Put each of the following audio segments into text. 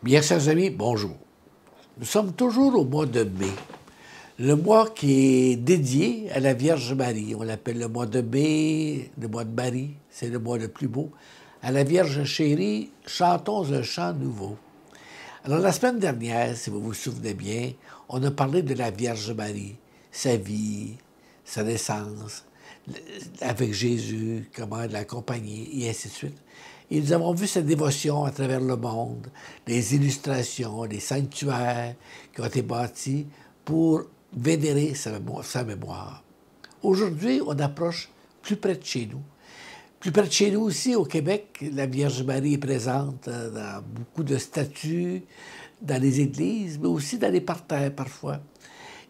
Bien, chers amis, bonjour. Nous sommes toujours au mois de mai, le mois qui est dédié à la Vierge Marie. On l'appelle le mois de mai, le mois de Marie, c'est le mois le plus beau. À la Vierge chérie, chantons un chant nouveau. Alors, la semaine dernière, si vous vous souvenez bien, on a parlé de la Vierge Marie, sa vie, sa naissance, avec Jésus, comment elle l'a accompagné, et ainsi de suite. Et nous avons vu sa dévotion à travers le monde, les illustrations, les sanctuaires qui ont été bâtis pour vénérer sa mémoire. Aujourd'hui, on approche plus près de chez nous. Plus près de chez nous aussi, au Québec, la Vierge Marie est présente dans beaucoup de statues, dans les églises, mais aussi dans les parterres parfois.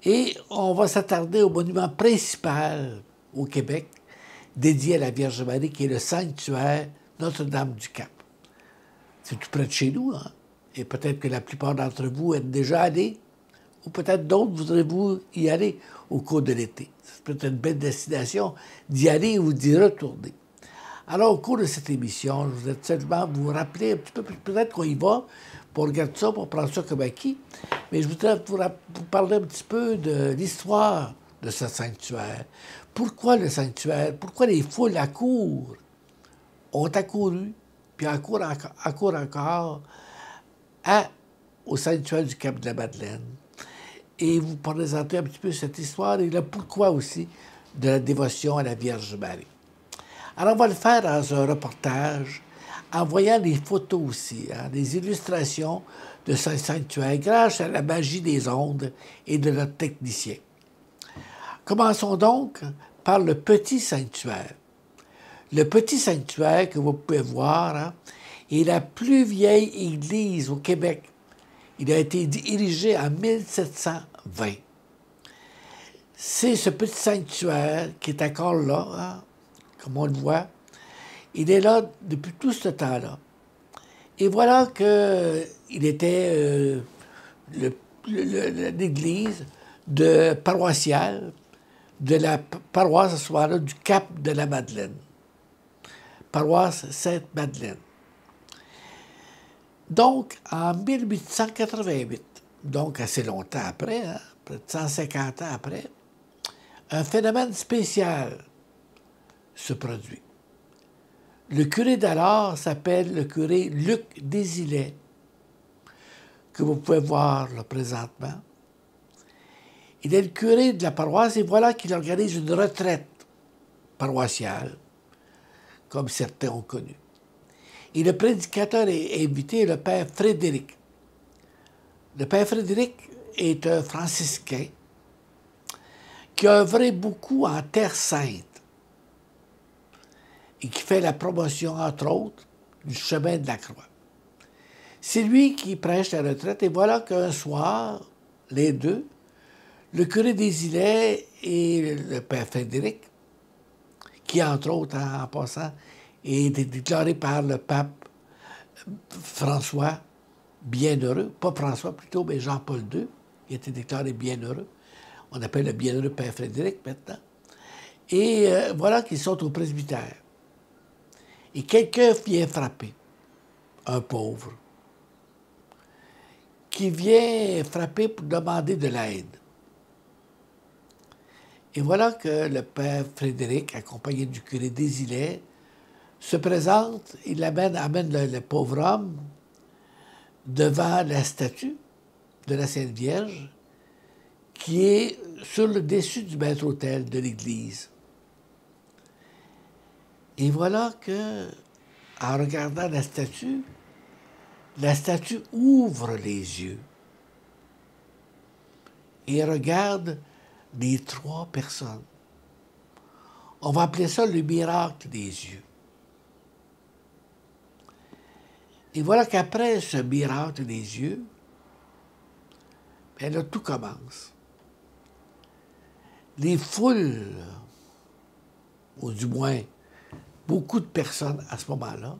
Et on va s'attarder au monument principal au Québec, dédié à la Vierge Marie, qui est le sanctuaire Notre-Dame-du-Cap. C'est tout près de chez nous, hein? Et peut-être que la plupart d'entre vous êtes déjà allés, ou peut-être d'autres voudrez-vous y aller au cours de l'été. C'est peut-être une belle destination d'y aller ou d'y retourner. Alors, au cours de cette émission, je voudrais seulement vous rappeler un petit peu, peut-être qu'on y va, pour regarder ça, pour prendre ça comme acquis, mais je voudrais vous parler un petit peu de l'histoire de ce sanctuaire. Pourquoi le sanctuaire? Pourquoi les foules accourent? Ont accouru, puis accourent encore au sanctuaire du Cap de la Madeleine. Et vous présenter un petit peu cette histoire et le pourquoi aussi de la dévotion à la Vierge Marie. Alors, on va le faire dans un reportage, en voyant les photos aussi, hein, des illustrations de ce sanctuaire, grâce à la magie des ondes et de notre technicien. Commençons donc par le petit sanctuaire. Le petit sanctuaire que vous pouvez voir hein, est la plus vieille église au Québec. Il a été érigé en 1720. C'est ce petit sanctuaire qui est encore là, hein, comme on le voit. Il est là depuis tout ce temps-là. Et voilà qu'il était l'église paroissiale de la paroisse à ce moment-là du Cap de la Madeleine. Paroisse Sainte-Madeleine. Donc, en 1888, donc assez longtemps après, hein, près de 150 ans après, un phénomène spécial se produit. Le curé d'alors s'appelle le curé Luc Désilet, que vous pouvez voir là, présentement. Il est le curé de la paroisse et voilà qu'il organise une retraite paroissiale, comme certains ont connu. Et le prédicateur est invité, le père Frédéric. Le père Frédéric est un franciscain qui a œuvré beaucoup en Terre Sainte et qui fait la promotion, entre autres, du chemin de la croix. C'est lui qui prêche la retraite et voilà qu'un soir, les deux, le curé des Îlets et le père Frédéric, qui, entre autres, en passant, est déclaré par le pape François bienheureux, pas François plutôt, mais Jean-Paul II, qui a été déclaré bienheureux. On appelle le bienheureux père Frédéric maintenant. Et voilà qu'ils sont au presbytère. Et quelqu'un vient frapper, un pauvre, qui vient frapper pour demander de l'aide. Et voilà que le père Frédéric, accompagné du curé des Îlets, se présente, il amène le pauvre homme devant la statue de la Sainte Vierge qui est sur le dessus du maître-autel de l'église. Et voilà que, en regardant la statue ouvre les yeux et regarde les trois personnes. On va appeler ça le miracle des yeux. Et voilà qu'après ce miracle des yeux, bien là, tout commence. Les foules, ou du moins beaucoup de personnes à ce moment-là,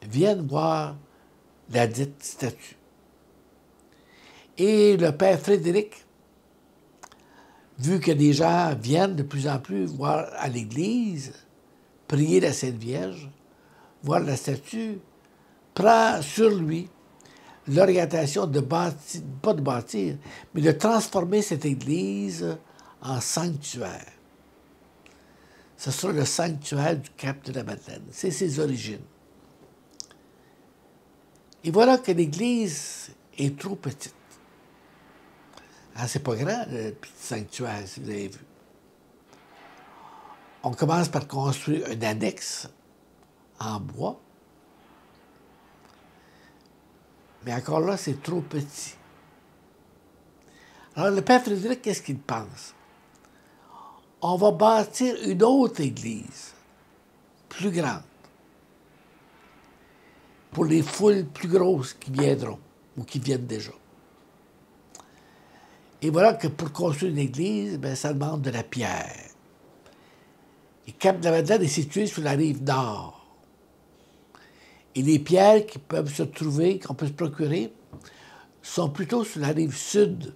viennent voir la dite statue. Et le père Frédéric, vu que des gens viennent de plus en plus voir à l'église, prier la Sainte Vierge, voir la statue, prend sur lui l'orientation de bâtir, pas de bâtir, mais de transformer cette église en sanctuaire. Ce sera le sanctuaire du Cap de la Madeleine. C'est ses origines. Et voilà que l'église est trop petite. Ah, c'est pas grand, le petit sanctuaire, si vous avez vu. On commence par construire une annexe en bois. Mais encore là, c'est trop petit. Alors, le père Frédéric, qu'est-ce qu'il pense? On va bâtir une autre église, plus grande, pour les foules plus grosses qui viendront, ou qui viennent déjà. Et voilà que pour construire une église, bien, ça demande de la pierre. Et Cap de la Madeleine est situé sur la rive nord. Et les pierres qui peuvent se trouver, qu'on peut se procurer, sont plutôt sur la rive sud,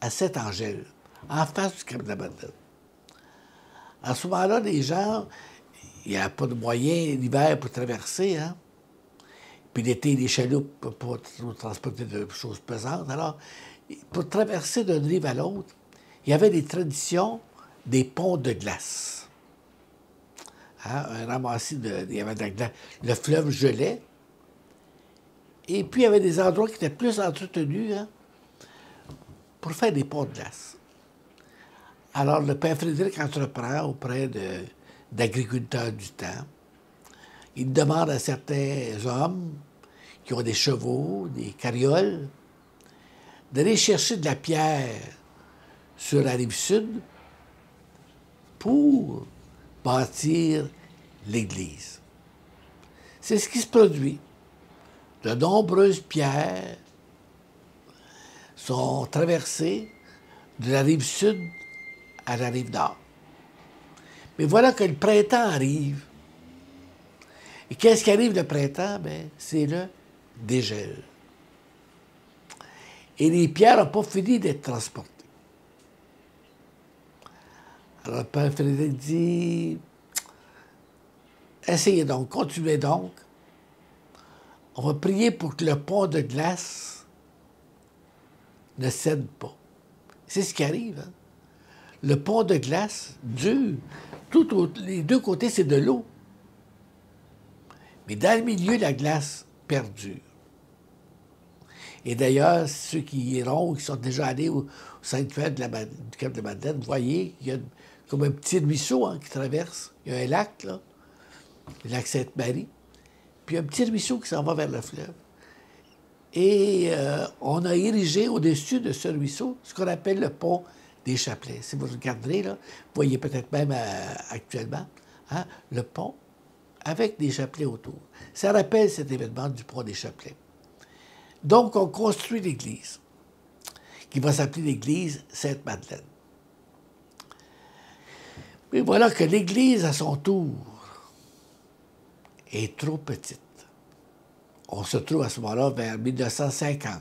à Saint-Angèle, en face du Cap de la Madeleine. À ce moment-là, les gens, il n'y a pas de moyens l'hiver pour traverser, hein? Puis l'été, les chaloupes pour transporter de choses pesantes. Alors, pour traverser d'une rive à l'autre, il y avait des traditions des ponts de glace. Hein? Un ramassis il y avait de la glace. Le fleuve gelait. Et puis, il y avait des endroits qui étaient plus entretenus, hein, pour faire des ponts de glace. Alors, le père Frédéric entreprend auprès d'agriculteurs du temps. Il demande à certains hommes qui ont des chevaux, des carrioles, d'aller chercher de la pierre sur la rive sud pour bâtir l'église. C'est ce qui se produit. De nombreuses pierres sont traversées de la rive sud à la rive nord. Mais voilà que le printemps arrive. Et qu'est-ce qui arrive le printemps? Bien, c'est le dégel. Et les pierres n'ont pas fini d'être transportées. Alors le père Frédéric dit, essayez donc, continuez donc. On va prier pour que le pont de glace ne cède pas. C'est ce qui arrive. Hein? Le pont de glace dure. Les deux côtés, c'est de l'eau. Mais dans le milieu, la glace perdure. Et d'ailleurs, ceux qui y iront ou qui sont déjà allés au sanctuaire du Cap de Madeleine, vous voyez qu'il y a comme un petit ruisseau, hein, qui traverse. Il y a un lac, là, le lac Sainte-Marie. Puis un petit ruisseau qui s'en va vers le fleuve. Et on a érigé au-dessus de ce ruisseau ce qu'on appelle le pont des Chapelets. Si vous regarderez, là, vous voyez peut-être même actuellement, hein, le pont avec des chapelets autour. Ça rappelle cet événement du pont des Chapelets. Donc, on construit l'église, qui va s'appeler l'église Sainte-Madeleine. Mais voilà que l'église, à son tour, est trop petite. On se trouve à ce moment-là vers 1950.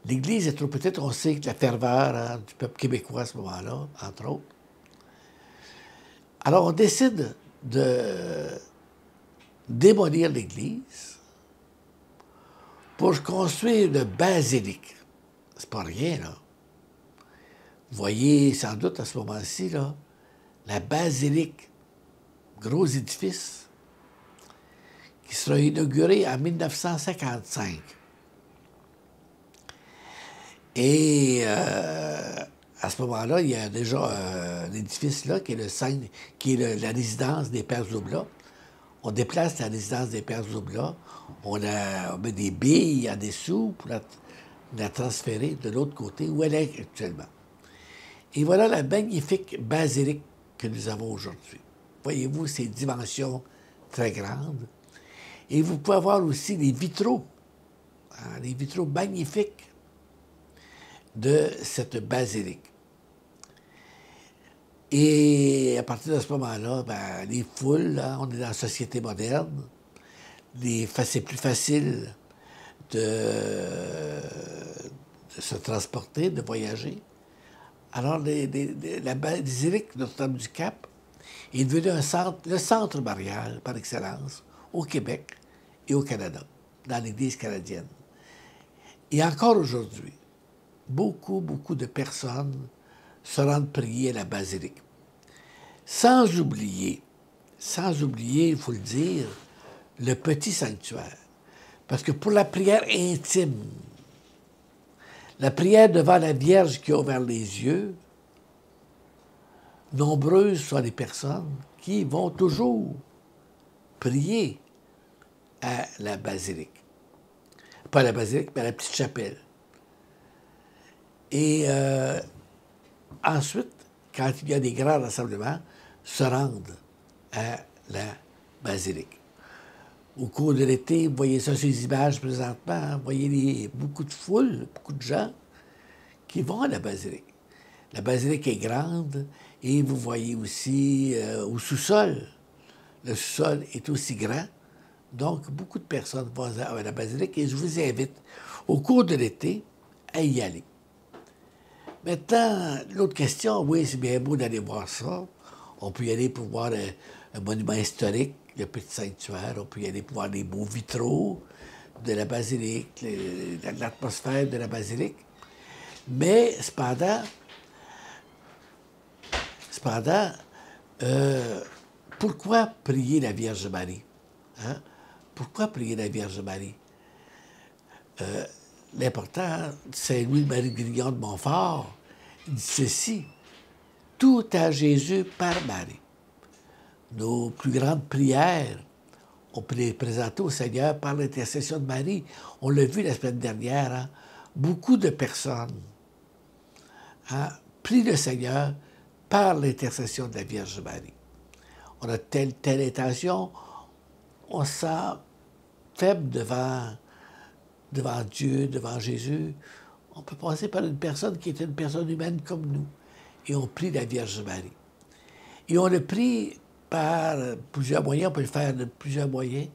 L'Église est trop petite. On sait que la ferveur, hein, du peuple québécois à ce moment-là, entre autres. Alors, on décide de démolir l'Église pour construire une basilique. C'est pas rien, là. Vous voyez sans doute à ce moment-ci, là, la basilique, gros édifice, qui sera inauguré en 1955. Et à ce moment-là, il y a déjà un édifice là, qui est la résidence des Pères Oblats. On déplace la résidence des Pères Oblats, on met des billes en dessous pour la transférer de l'autre côté, où elle est actuellement. Et voilà la magnifique basilique que nous avons aujourd'hui. Voyez-vous ces dimensions très grandes. Et vous pouvez voir aussi les vitraux, hein, les vitraux magnifiques de cette basilique. Et à partir de ce moment-là, ben, les foules, hein, on est dans la société moderne, c'est plus facile de se transporter, de voyager. Alors, la basilique Notre-Dame-du-Cap est devenue le centre marial par excellence au Québec et au Canada. dans l'Église canadienne. Et encore aujourd'hui, beaucoup de personnes se rendent prier à la basilique. Sans oublier, il faut le dire, le petit sanctuaire. Parce que pour la prière intime, la prière devant la Vierge qui a ouvert les yeux, nombreuses sont les personnes qui vont toujours prier à la basilique. Pas à la basilique, mais à la petite chapelle. Et ensuite, quand il y a des grands rassemblements, se rendent à la basilique. Au cours de l'été, vous voyez ça sur les images présentement, hein, vous voyez beaucoup de foules, beaucoup de gens qui vont à la basilique. La basilique est grande et vous voyez aussi au sous-sol. Le sous-sol est aussi grand. Donc, beaucoup de personnes vont à la basilique et je vous invite, au cours de l'été, à y aller. Maintenant, l'autre question, oui, c'est bien beau d'aller voir ça. On peut y aller pour voir un monument historique, le petit sanctuaire. On peut y aller pour voir les beaux vitraux de la basilique, l'atmosphère de la basilique. Mais cependant, pourquoi prier la Vierge Marie? Hein? Pourquoi prier la Vierge Marie? L'important, c'est Louis-Marie Grignon de Montfort, il dit ceci: tout à Jésus par Marie. Nos plus grandes prières, on peut les présenter au Seigneur par l'intercession de Marie. On l'a vu la semaine dernière, hein? Beaucoup de personnes prient le Seigneur par l'intercession de la Vierge Marie. On a telle intention, on se sent faible devant Dieu, devant Jésus. On peut passer par une personne qui est une personne humaine comme nous. Et on prie la Vierge Marie. Et on le prie par plusieurs moyens, on peut le faire de plusieurs moyens.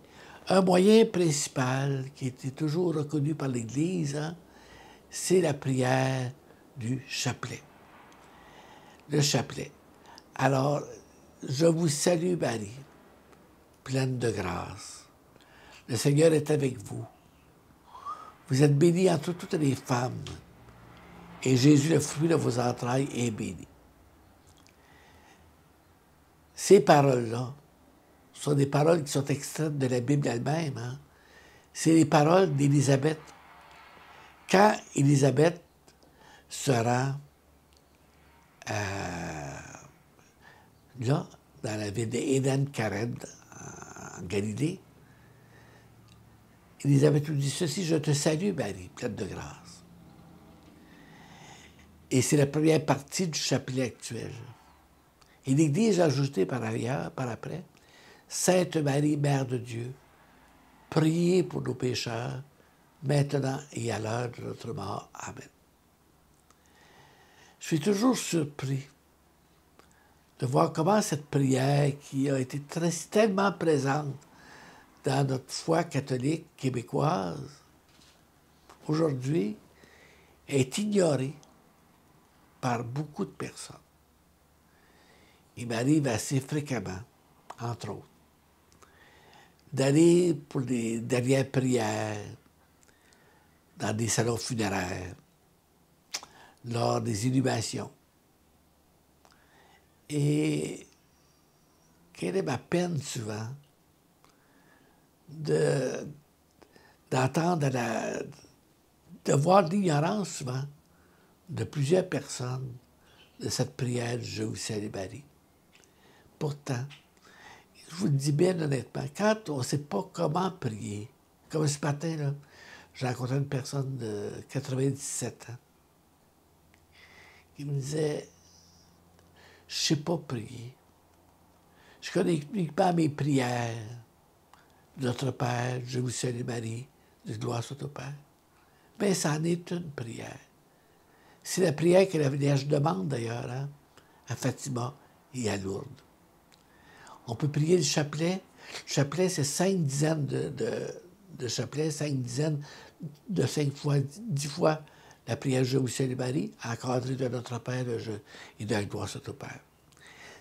Un moyen principal, qui était toujours reconnu par l'Église, hein, c'est la prière du chapelet. Le chapelet. Alors, je vous salue Marie, pleine de grâce. Le Seigneur est avec vous. Vous êtes bénie entre toutes les femmes, et Jésus, le fruit de vos entrailles, est béni. Ces paroles-là sont des paroles qui sont extraites de la Bible elle-même. Hein? C'est les paroles d'Élisabeth. Quand Élisabeth se rend là, dans la ville d'Éden-Kared, en Galilée, Élisabeth lui dit ceci: je te salue, Marie, pleine de grâce. Et c'est la première partie du chapelet actuel. Et l'Église a ajouté par après, Sainte Marie, Mère de Dieu, priez pour nos pécheurs, maintenant et à l'heure de notre mort. Amen. Je suis toujours surpris de voir comment cette prière, qui a été tellement présente dans notre foi catholique québécoise, aujourd'hui, est ignorée par beaucoup de personnes. Il m'arrive assez fréquemment, entre autres, d'aller pour des dernières prières dans des salons funéraires, lors des inhumations. Et quelle est ma peine souvent d'entendre, de voir l'ignorance souvent de plusieurs personnes de cette prière du Je vous salue Marie. Pourtant, je vous le dis bien honnêtement, quand on ne sait pas comment prier, comme ce matin, là, j'ai rencontré une personne de 97 ans qui me disait « Je ne sais pas prier. Je connais uniquement mes prières. Notre Père, je vous salue Marie, de gloire soit au Père. » Mais ça en est une prière. C'est la prière que la Vierge demande d'ailleurs, hein, à Fatima et à Lourdes. On peut prier le chapelet. Le chapelet, c'est 5 dizaines de chapelets, 5 dizaines de 5 fois, 10 fois la prière Je vous salue Marie, encadrée de notre Père et de la gloire soit au Père.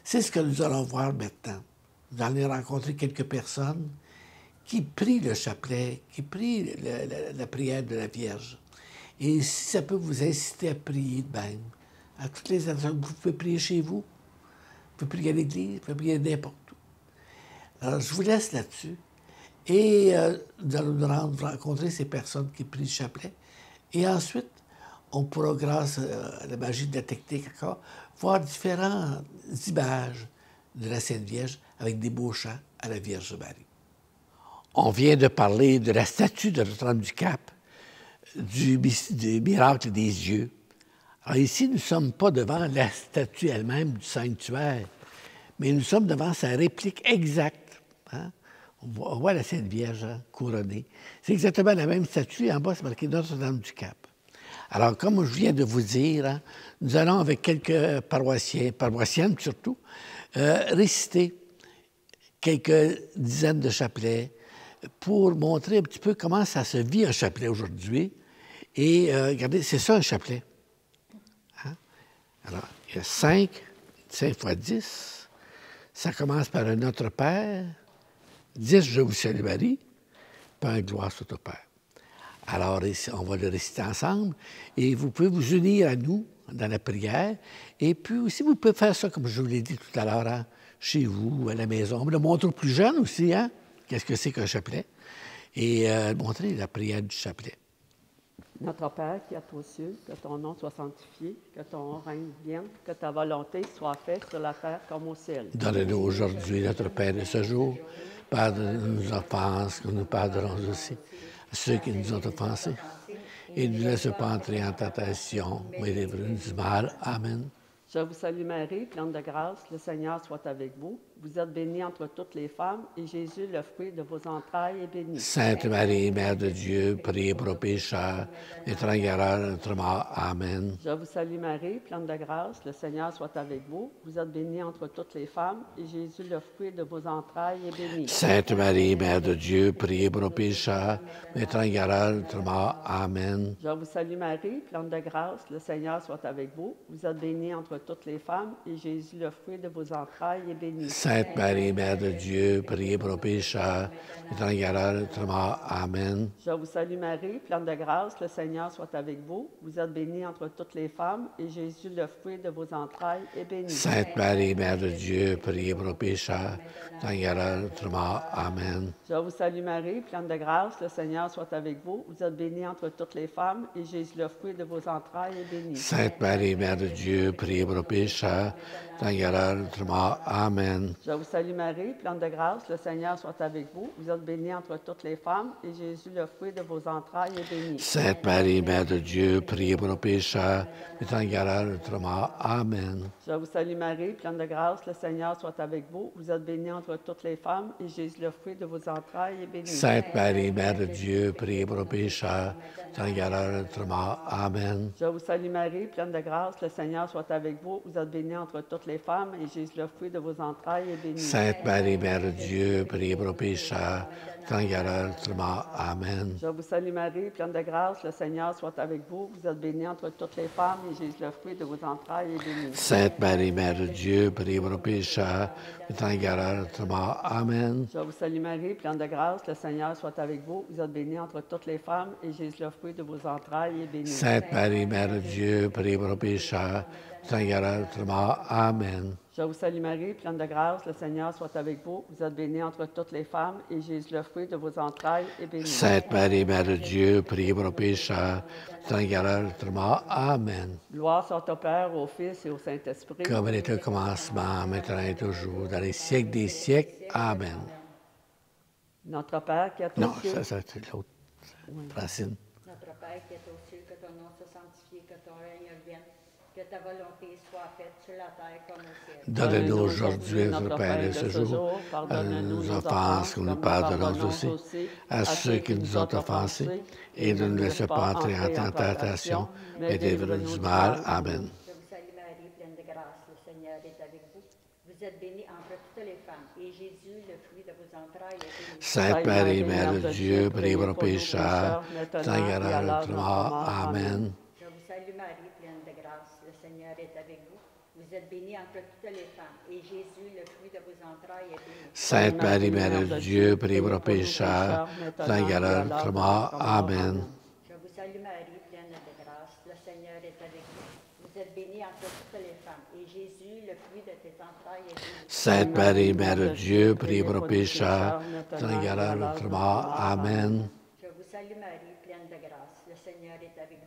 C'est ce que nous allons voir maintenant. Nous allons rencontrer quelques personnes qui prie le chapelet, qui prie la prière de la Vierge. Et si ça peut vous inciter à prier de même, à toutes les heures, vous pouvez prier chez vous, vous pouvez prier à l'église, vous pouvez prier n'importe où. Alors, je vous laisse là-dessus. Et nous allons nous rendre rencontrer ces personnes qui prient le chapelet. Et ensuite, on pourra, grâce à la magie de la technique encore, voir différentes images de la Sainte Vierge avec des beaux chants à la Vierge Marie. On vient de parler de la statue de Notre-Dame-du-Cap, du miracle des yeux. Alors ici, nous ne sommes pas devant la statue elle-même du sanctuaire, mais nous sommes devant sa réplique exacte. Hein? On voit la Sainte Vierge couronnée. C'est exactement la même statue. En bas, c'est marqué Notre-Dame-du-Cap. Alors, comme je viens de vous dire, hein, nous allons avec quelques paroissiens, paroissiennes surtout, réciter quelques dizaines de chapelets pour montrer un petit peu comment ça se vit un chapelet aujourd'hui. Et regardez, c'est ça un chapelet. Hein? Alors, il y a 5 fois 10. Ça commence par un Notre Père, 10 Je vous salue Marie, puis un Gloire soit au Père. Alors, on va le réciter ensemble et vous pouvez vous unir à nous dans la prière. Et puis aussi, vous pouvez faire ça, comme je vous l'ai dit tout à l'heure, hein, chez vous, à la maison. On le montre aux plus jeunes aussi, hein, qu'est-ce que c'est qu'un chapelet. Et montrer la prière du chapelet. Notre Père qui es aux cieux, que ton nom soit sanctifié, que ton règne vienne, que ta volonté soit faite sur la terre comme au ciel. Donne-nous aujourd'hui notre pain de ce jour. Pardonne-nous nos offenses, que nous pardonnons aussi à ceux qui nous ont offensés. Et ne nous laisse pas entrer en tentation, mais délivre-nous du mal. Amen. Je vous salue Marie, pleine de grâce, le Seigneur soit avec vous. Vous êtes bénie entre toutes les femmes, et Jésus, le fruit de vos entrailles, est béni. Sainte Marie, Mère de Dieu, priez pour nos pécheurs, maintenant et à l'heure de notre mort. Amen. Je vous salue Marie, pleine de grâce, le Seigneur soit avec vous. Vous êtes bénie entre toutes les femmes, et Jésus, le fruit de vos entrailles, est béni. Sainte Marie, Mère de Dieu, priez pour nos pécheurs, maintenant et à l'heure de notre mort. Amen. Je vous salue Marie, pleine de grâce, le Seigneur soit avec vous. Vous êtes bénie entre toutes les femmes, et Jésus, le fruit de vos entrailles, est béni. Sainte Marie, Mère de Dieu, priez pour nos pécheurs, maintenant et à l'heure de notre mort. Amen. Je vous salue Marie, pleine de grâce, le Seigneur soit avec vous. Vous êtes bénie entre toutes les femmes, et Jésus, le fruit de vos entrailles, est béni. Sainte Marie, Mère de Dieu, priez pour nos pécheurs, maintenant et à l'heure de notre mort. Amen. Je vous salue Marie, pleine de grâce, le Seigneur soit avec vous. Vous êtes bénie entre toutes les femmes, et Jésus, le fruit de vos entrailles, est béni. Sainte Marie, Mère de Dieu, priez pour nos pécheurs, maintenant et à l'heure de notre mort. Amen. Je vous salue Marie, pleine de grâce, le Seigneur soit avec vous. Vous êtes bénie entre toutes les femmes, et Jésus, le fruit de vos entrailles, est béni. Sainte Marie, Mère de Dieu, priez pour nos pécheurs, maintenant et à l'heure de notre mort. Amen. Je vous salue Marie, pleine de grâce, le Seigneur soit avec vous. Vous êtes bénie entre toutes les femmes, et Jésus, le fruit de vos entrailles, est béni. Sainte Marie, Mère de Dieu, priez pour nos pécheurs, maintenant et à l'heure de notre mort. Amen. Je vous salue Marie, pleine de grâce, le Seigneur soit avec vous. Vous êtes bénie entre toutes les femmes, et Jésus, le fruit de vos entrailles, est béni. Sainte Marie, Mère de Dieu, priez pour nos pécheurs, maintenant et à l'heure de notre mort. Amen. Je vous salue Marie, pleine de grâce, le Seigneur soit avec vous. Vous êtes bénie entre toutes les femmes, et Jésus, le fruit de vos entrailles, est béni. Sainte Marie, Mère de Dieu, priez pour nos pécheurs, maintenant et à l'heure de notre mort. Amen. Je vous salue Marie, pleine de grâce, le Seigneur soit avec vous. Vous êtes bénie entre toutes les femmes, et Jésus, le fruit de vos entrailles, est béni. Sainte Marie, Mère de Dieu, priez pour nos pécheurs, maintenant et à l'heure de notre mort. Amen. Je vous salue Marie, pleine de grâce, le Seigneur soit avec vous. Vous êtes bénie entre toutes les femmes, et Jésus, le fruit de vos entrailles, est béni. Sainte Marie, Mère de Dieu, priez pour nos pécheurs, maintenant et à l'heure de notre mort. Amen. Gloire soit au Père, au Fils et au Saint-Esprit. Comme il était au commencement, maintenant et toujours, dans les siècles des siècles. Amen. Notre Père qui est Non, aux cieux. ça c'est l'autre. Francine. Notre Père qui est aux cieux, que ton nom soit sanctifié, que ton règne vienne, que ta volonté soit faite sur la terre comme au ciel. Donne-nous aujourd'hui notre pain de ce jour. Pardonne-nous nos offenses, comme nous pardonnons aussi à ceux qui nous ont offensés. Et ne nous laisse pas entrer en tentation, mais délivre-nous du mal. Amen. Je vous salue Marie, pleine de grâce, le Seigneur est avec vous. Vous êtes bénie entre toutes les femmes, et Jésus, le fruit de vos entrailles, est béni. Sainte Marie, Mère de Dieu, priez pour nos pécheurs, maintenant et à l'heure de notre mort. Amen. Je vous salue Marie, pleine de grâce, le Seigneur est avec vous. Vous êtes bénie entre toutes les femmes, et Jésus, le fruit de vos entrailles, est béni. Sainte Marie, Mère de Dieu, priez pour nos pécheurs, maintenant et à l'heure de notre mort. Amen. Je vous salue Marie, pleine de grâce, le Seigneur est avec vous. Vous êtes bénie entre toutes les femmes, et Jésus, le fruit de tes entrailles, est béni. Sainte Marie, Mère de Dieu, priez pour nos pécheurs, maintenant et à l'heure de notre mort. Amen. Je vous salue Marie, pleine de grâce, le Seigneur est avec vous.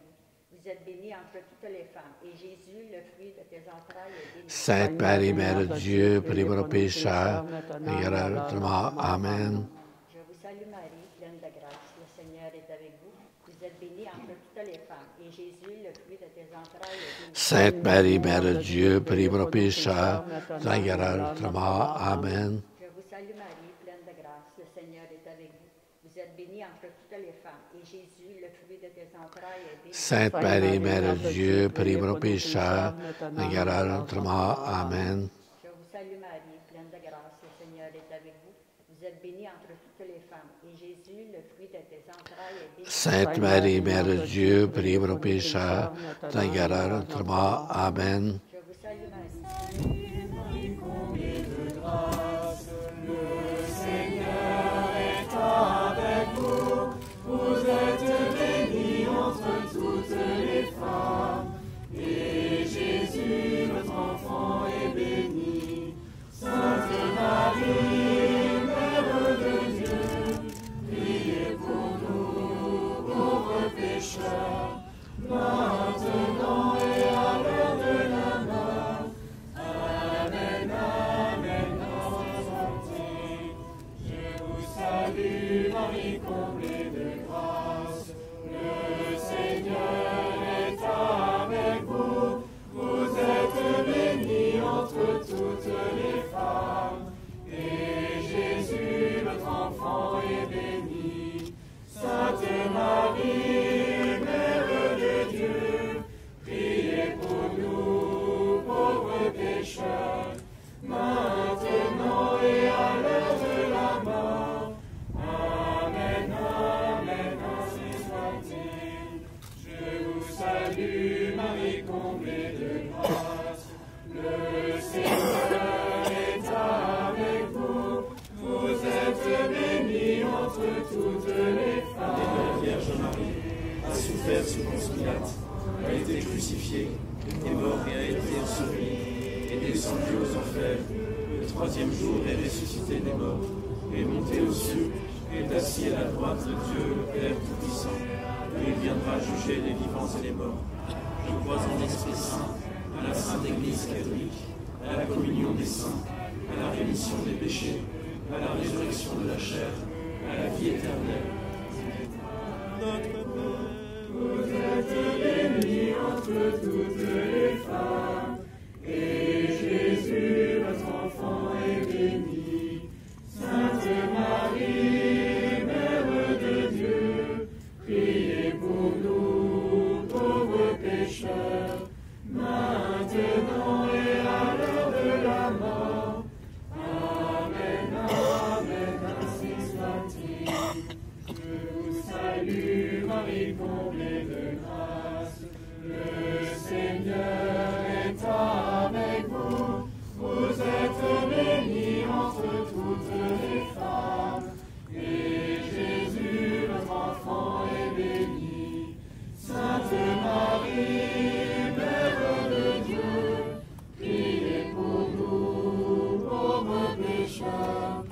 Vous êtes bénie entre toutes les femmes, et Jésus, le fruit de tes entrailles, est béni. Sainte Marie, Mère de Dieu, priez pour nos pécheurs, maintenant et à l'heure de notre mort. Amen. Je vous salue Marie, pleine de grâce, le Seigneur est avec vous. Vous êtes bénie entre toutes les femmes, et Jésus, le fruit de tes entrailles, est béni. Sainte Marie, Mère de Dieu, priez pour nos pécheurs, maintenant et à l'heure de notre mort. Amen. Je vous salue Marie, pleine de grâce, le Seigneur est avec vous. Vous êtes bénie entre toutes les femmes, et Jésus, le fruit de tes entrailles, est béni. Sainte Marie, Mère de Dieu, priez pour nos pécheurs, maintenant et à l'heure de notre mort. Amen. Je vous salue Marie, pleine de grâce, le Seigneur est avec vous. Vous êtes bénie entre toutes les femmes, et Jésus, le fruit de tes entrailles, est béni. Sainte Marie, Mère de Dieu, priez pour nos pécheurs, maintenant et à l'heure de notre mort. Amen. Je vous salue Marie. Sous Ponce Pilate, a été crucifié, est mort et a été enseveli, est descendu aux enfers, le troisième jour est ressuscité des morts, est monté aux cieux, est assis à la droite de Dieu, le Père Tout-Puissant, et il viendra juger les vivants et les morts. Je crois en l'Esprit Saint, à la Sainte Église catholique, à la communion des saints, à la rémission des péchés, à la résurrection de la chair, à la vie éternelle. Notre Père, vous êtes bénie entre toutes les femmes, et Jésus, votre enfant, est béni. Sainte Marie, Mère de Dieu, priez pour nous, pauvres pécheurs, maintenant et à l'heure de la mort. Amen, amen, ainsi soit-il. Je vous salue, Marie comblée de grâce, le Seigneur est avec vous. Vous êtes bénie entre toutes les femmes, et Jésus, votre enfant, est béni. Sainte Marie, Mère de Dieu, priez pour nous, pauvres pécheurs,